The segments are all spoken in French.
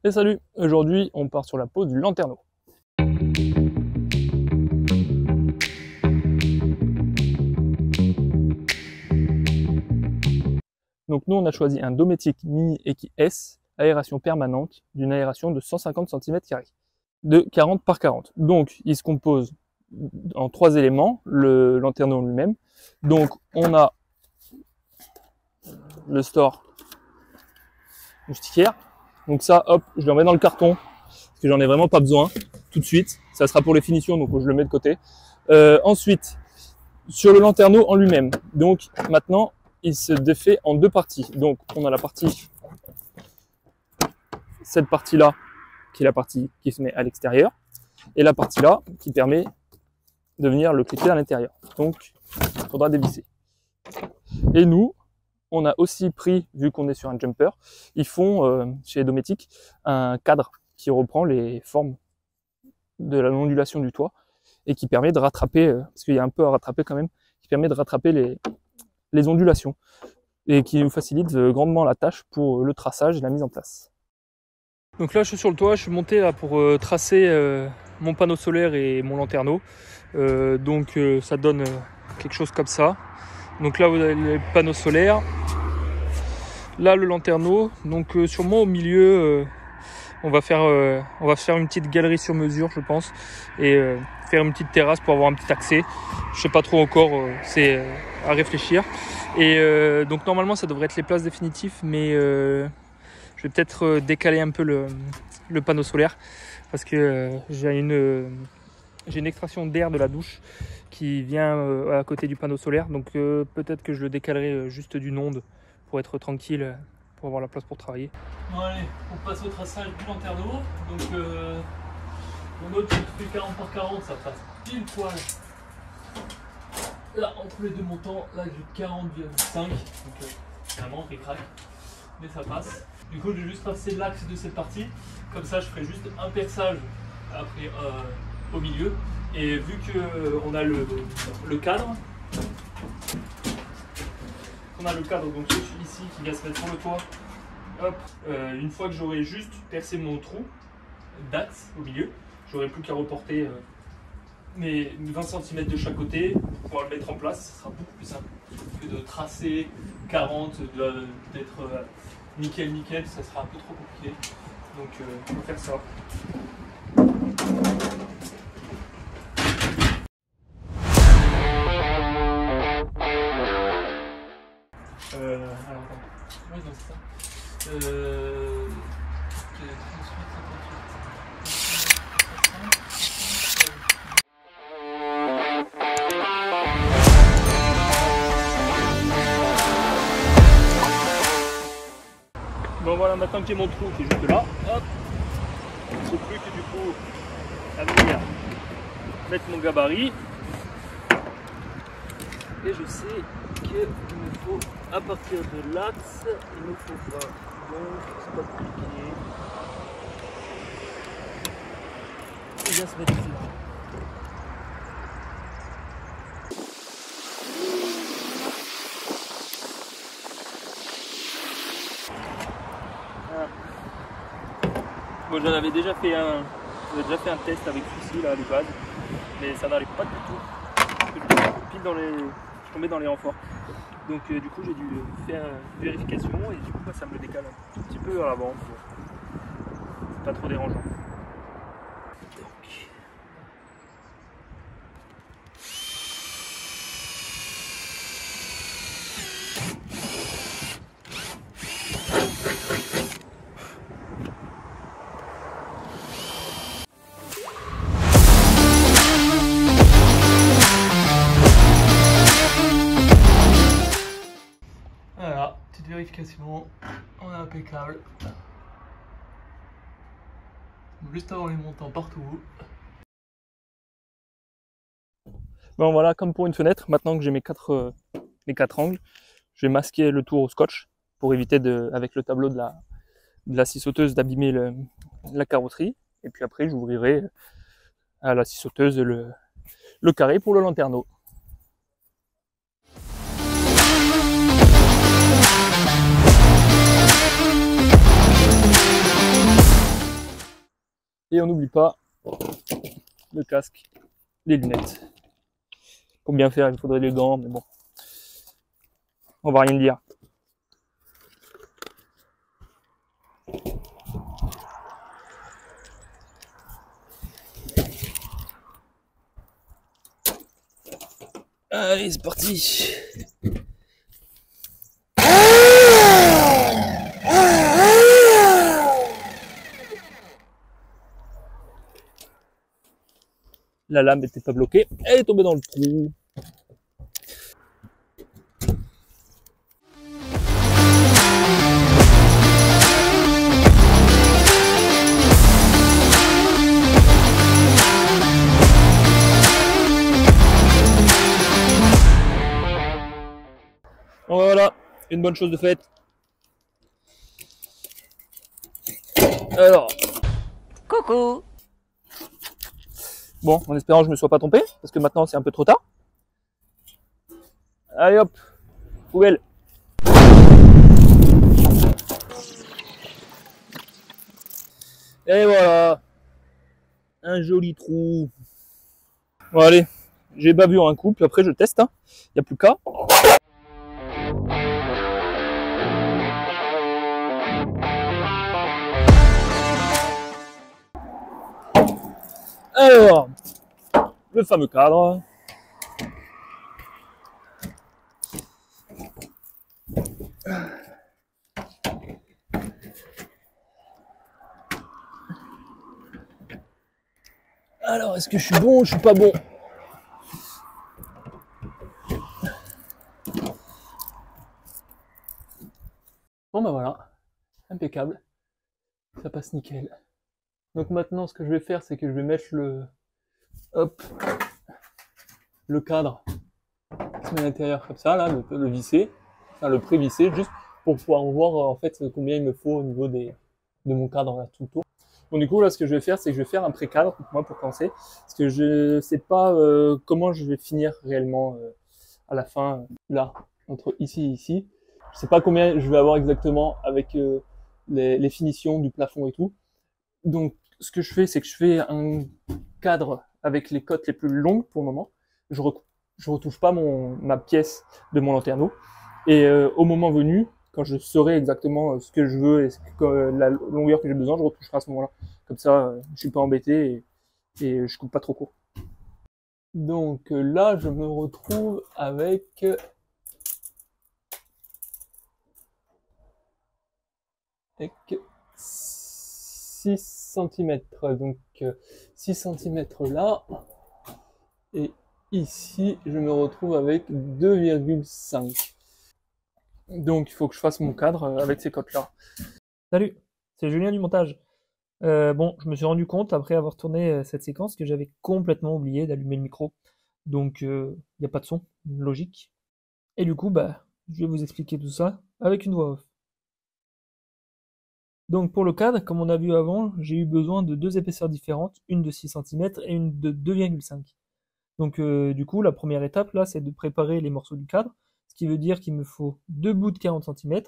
Et salut, aujourd'hui on part sur la pose du lanterneau. Donc nous on a choisi un Dometic Mini Equi S, aération permanente, d'une aération de 150 cm², de 40 par 40. Donc il se compose en 3 éléments, le lanterneau lui-même. Donc on a le store moustiquaire. Donc ça, hop, je le remets dans le carton, parce que j'en ai vraiment pas besoin tout de suite. Ça sera pour les finitions, donc je le mets de côté. Ensuite, sur le lanterneau en lui-même. Donc maintenant, il se défait en 2 parties. Donc on a la partie, cette partie-là, qui est la partie qui se met à l'extérieur, et la partie là, qui permet de venir le clipper à l'intérieur. Donc, il faudra dévisser. Et nous, on a aussi pris, vu qu'on est sur un jumper, ils font chez Dometic un cadre qui reprend les formes de la ondulation du toit et qui permet de rattraper, parce qu'il y a un peu à rattraper quand même, qui permet de rattraper les ondulations et qui nous facilite grandement la tâche pour le traçage et la mise en place. Donc là je suis sur le toit, je suis monté là pour tracer mon panneau solaire et mon lanterneau. Donc ça donne quelque chose comme ça. Donc là vous avez les panneaux solaires, là le lanterneau. Donc sûrement au milieu on va faire une petite galerie sur mesure je pense, et faire une petite terrasse pour avoir un petit accès. Je sais pas trop encore, c'est à réfléchir. Et donc normalement ça devrait être les places définitives, mais je vais peut-être décaler un peu le panneau solaire, parce que j'ai une extraction d'air de la douche qui vient à côté du panneau solaire, donc peut-être que je le décalerai juste d'une onde pour être tranquille, pour avoir la place pour travailler. Bon allez, on passe au traçage du lanterneau. Donc mon autre qui fait 40 par 40, ça passe pile poil là entre les deux montants. Là j'ai 40,5, donc vraiment ric-rac, mais ça passe. Du coup j'ai juste tracé l'axe de cette partie, comme ça je ferai juste un perçage après au milieu. Et vu qu'on a le cadre, donc ici qui va se mettre sur le toit, hop, une fois que j'aurai juste percé mon trou d'axe au milieu, j'aurai plus qu'à reporter mes 20 cm de chaque côté pour pouvoir le mettre en place. Ça sera beaucoup plus simple que de tracer 40, d'être nickel, ça sera un peu trop compliqué. Donc on va faire ça. Alors attends, oui, donc c'est ça. Bon voilà, maintenant que j'ai mon trou qui est juste là, hop, il ne faut plus que du coup à venir mettre mon gabarit. Et je sais qu'il me faut, à partir de l'axe, il me faut ça. Donc c'est pas compliqué. Il vient se mettre ici. Voilà. Bon, j'en avais déjà fait un test avec celui-ci là, les bases, mais ça n'arrive pas du tout. Parce que pile dans les, je tombais dans les renforts. Donc du coup j'ai dû faire une vérification et du coup ça me le décale un tout petit peu à l'avant. C'est pas trop dérangeant. Donc. Voilà, petite vérification, on est impeccable. Juste avant les montants partout. Bon voilà, comme pour une fenêtre, maintenant que j'ai mes quatre angles, je vais masquer le tour au scotch pour éviter avec le tableau de la scie sauteuse d'abîmer la carrosserie. Et puis après j'ouvrirai à la scie sauteuse le carré pour le lanterneau. Et on n'oublie pas le casque, les lunettes. Pour bien faire, il faudrait les gants, mais bon, on va rien dire. Allez, c'est parti. La lame n'était pas bloquée, elle est tombée dans le trou. Voilà, une bonne chose de faite. Alors, Coucou. bon, en espérant que je ne me sois pas trompé, parce que maintenant c'est un peu trop tard. Allez hop, poubelle. Et voilà, un joli trou. Bon allez, j'ai bavure un coup, puis après je teste, hein. Il n'y a plus qu'à. Alors, le fameux cadre. Alors, est-ce que je suis bon ou je suis pas bon? Bon bah voilà, impeccable, ça passe nickel. Donc maintenant, ce que je vais faire, c'est que je vais mettre le cadre qui se met à l'intérieur comme ça, là, le visser, enfin le pré-visser, juste pour pouvoir voir en fait combien il me faut au niveau de mon cadre là, tout le tour. Bon du coup là, ce que je vais faire, c'est que je vais faire un pré-cadre moi pour commencer, parce que je sais pas comment je vais finir réellement à la fin, là, entre ici et ici. Je sais pas combien je vais avoir exactement avec les finitions du plafond et tout. Donc, ce que je fais, c'est que je fais un cadre avec les cotes les plus longues pour le moment. Je retouche pas ma pièce de mon lanterneau. Et au moment venu, quand je saurai exactement ce que je veux et la longueur que j'ai besoin, je retoucherai à ce moment-là. Comme ça, je suis pas embêté et je coupe pas trop court. Donc là, je me retrouve avec 6 cm. Donc 6 cm là. Et ici, je me retrouve avec 2,5. Donc il faut que je fasse mon cadre avec ces cotes là. Salut, c'est Julien du montage. Bon, je me suis rendu compte après avoir tourné cette séquence que j'avais complètement oublié d'allumer le micro. Donc il n'y a pas de son, logique. Et du coup, bah, je vais vous expliquer tout ça avec une voix off. Donc pour le cadre, comme on a vu avant, j'ai eu besoin de deux épaisseurs différentes, une de 6 cm et une de 2,5. Donc du coup, la première étape là, c'est de préparer les morceaux du cadre, ce qui veut dire qu'il me faut deux bouts de 40 cm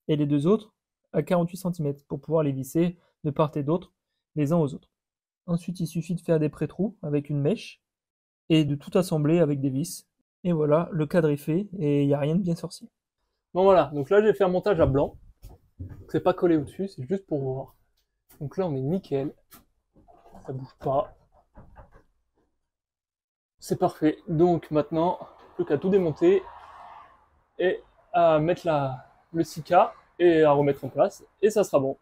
et les deux autres à 48 cm pour pouvoir les visser de part et d'autre, les uns aux autres. Ensuite, il suffit de faire des pré-trous avec une mèche et de tout assembler avec des vis. Et voilà, le cadre est fait et il n'y a rien de bien sorcier. Bon voilà, donc là j'ai fait un montage à blanc. C'est pas collé au-dessus, c'est juste pour voir. Donc là on est nickel. Ça bouge pas. C'est parfait. Donc maintenant, plus qu'à tout démonter et à mettre le Sika et à remettre en place. Et ça sera bon.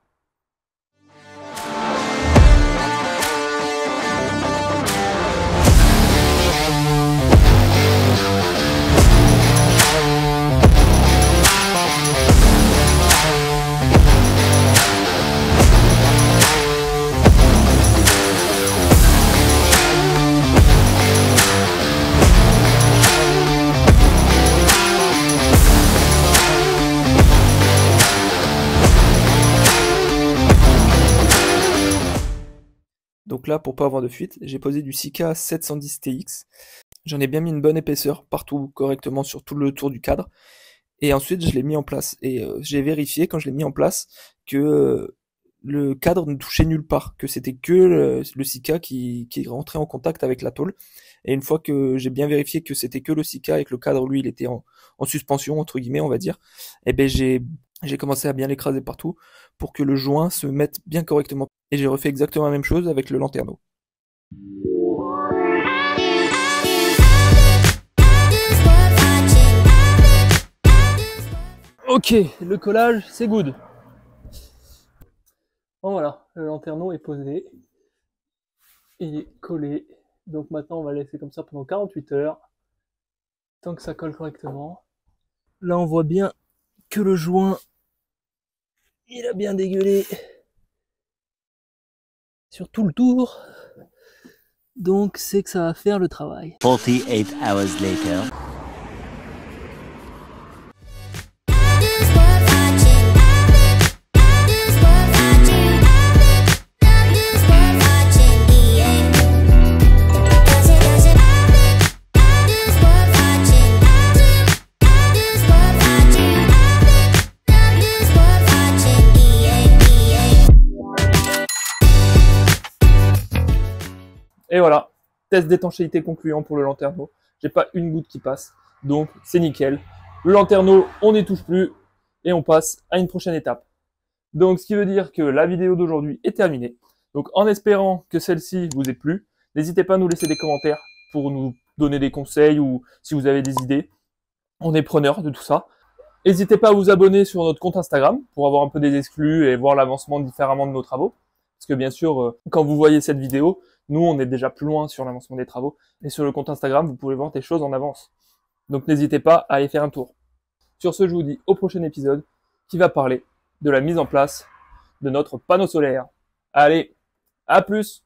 Donc là, pour pas avoir de fuite, j'ai posé du Sika 710 TX. J'en ai bien mis une bonne épaisseur partout, correctement sur tout le tour du cadre. Et ensuite, je l'ai mis en place. Et j'ai vérifié quand je l'ai mis en place que le cadre ne touchait nulle part, que c'était que le Sika qui rentrait en contact avec la tôle. Et une fois que j'ai bien vérifié que c'était que le Sika et que le cadre, lui, il était en suspension, entre guillemets, on va dire, eh ben j'ai commencé à bien l'écraser partout pour que le joint se mette bien correctement. Et j'ai refait exactement la même chose avec le lanterneau. Ok, le collage, c'est good. Bon voilà, le lanterneau est posé. Il est collé. Donc maintenant, on va laisser comme ça pendant 48 heures. Tant que ça colle correctement. Là, on voit bien que le joint, il a bien dégueulé sur tout le tour. Donc, c'est que ça va faire le travail. 48 hours later. Et voilà, test d'étanchéité concluant pour le lanterneau. J'ai pas une goutte qui passe, donc c'est nickel. Le lanterneau, on n'y touche plus et on passe à une prochaine étape. Donc ce qui veut dire que la vidéo d'aujourd'hui est terminée. Donc en espérant que celle-ci vous ait plu, n'hésitez pas à nous laisser des commentaires pour nous donner des conseils ou si vous avez des idées. On est preneur de tout ça. N'hésitez pas à vous abonner sur notre compte Instagram pour avoir un peu des exclus et voir l'avancement différemment de nos travaux. Parce que bien sûr, quand vous voyez cette vidéo, nous, on est déjà plus loin sur l'avancement des travaux. Et sur le compte Instagram, vous pouvez voir des choses en avance. Donc n'hésitez pas à aller faire un tour. Sur ce, je vous dis au prochain épisode qui va parler de la mise en place de notre panneau solaire. Allez, à plus!